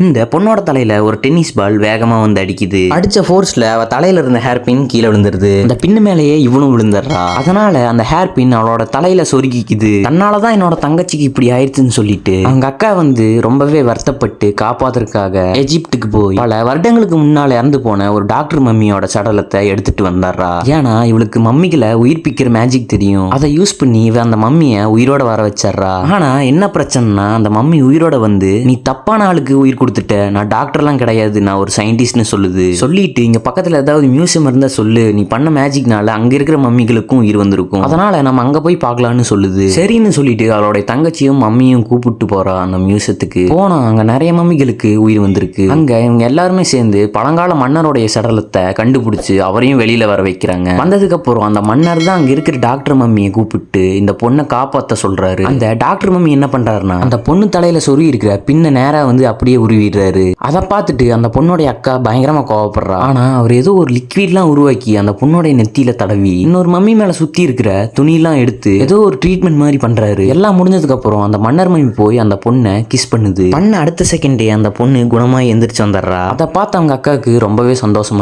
இந்த பொண்ணோட தலையில ஒரு டென்னிஸ் பால் வேகமா வந்து அடிக்குது. அடிச்ச ஃபோர்ஸ்ல அவ தலையில இருந்த ஹேர் பின் கீழே விழுந்துருது. அந்த பின்னு மேலேயே இவனும் விழுந்துடுறா. அதனால அந்த ஹேர் பின் அவளோட தலையில சொருகிக்குது. தன்னாலதான் என்னோட தங்கச்சிக்கு இப்படி ஆயிடுச்சுன்னு சொல்லிட்டு அவங்க அக்கா வந்து ரொம்பவே வருத்தப்பட்டு காப்பாத்துறதுக்காக எஜிப்டுக்கு போய் பல வருடங்களுக்கு முன்னால இறந்து போன ஒரு டாக்டர் மம்மியோட சடலத்தை எடுத்துட்டு வந்தாரா. ஏன்னா இவளுக்கு மம்மிகளை உயிர்ப்பிக்கிற மேஜிக் தெரியும். அதை யூஸ் பண்ணி இவ அந்த மம்மிய உயிரோட வர வச்சிடறா. ஆனா என்ன பிரச்சனைனா அந்த மம்மி உயிரோட வந்து நீ தப்பான ஆளுக்கு உயிர் கொடுத்துட்ட, நான் டாக்டர்லாம் கிடையாது, நான் ஒரு சயின்டிஸ்ட்னு சொல்லுது. சொல்லிட்டு இங்க பக்கத்துல ஏதாவது மியூசியம் இருந்தா சொல்லு, நீ பண்ண மேஜிக்னால அங்க இருக்கிற மம்மிகளுக்கும் உயிர் வந்திருக்கும், அதனால நம்ம அங்க போய் பார்க்கலாம்னு சொல்லுது. சரின்னு சொல்லிட்டு அவளுடைய தங்கச்சியும் மம்மியும் கூப்பிட்டு போறா அந்த மியூசியத்துக்கு. போனா அங்க நிறைய மம்மிகளுக்கு உயிர் வந்திருக்கு. அங்க இவங்க எல்லாருமே சேர்ந்து பழங்கால மன்னருடைய சடலத்தை கண்டுபிடிச்சு அவரையும் வெளியில வர வைக்கிறாங்க. வந்ததுக்கு அப்புறம் அந்த மன்னர் தான் அங்க இருக்கிற டாக்டர் மம்மியை கூப்பிட்டு இந்த பொண்ணை காப்பாத்த சொல்றாரு. அந்த டாக்டர் மம்மி என்ன பண்றாருன்னா அந்த பொண்ணு தலையில சொருகி இருக்கிற பின்ன நேரா வந்து அப்படியே உருவிடுறாரு. அதை பார்த்துட்டு அந்த பொண்ணோடைய அக்கா பயங்கரமா கோவப்படுறா. ஆனா அவர் ஏதோ ஒரு லிக்விட்லாம் உருவாக்கி அந்த பொண்ணோடைய நெத்தியில தடவி இன்னொரு மம்மி மேல சுத்தி இருக்கிற துணியெல்லாம் எடுத்து ஏதோ ஒரு ட்ரீட்மெண்ட் மாதிரி பண்றாரு. எல்லாம் முடிஞ்சதுக்கு அப்புறம் அந்த மன்னர் மம்மி போய் அந்த பொண்ணை கிஸ் பண்ணுது. பண்ண அடுத்த செகண்டே அந்த பொண்ணு குணமாய் எந்திரிச்சு வந்துடுறா. அதை பார்த்து அவங்க அக்காவுக்கு ரொம்பவே சந்தோஷமா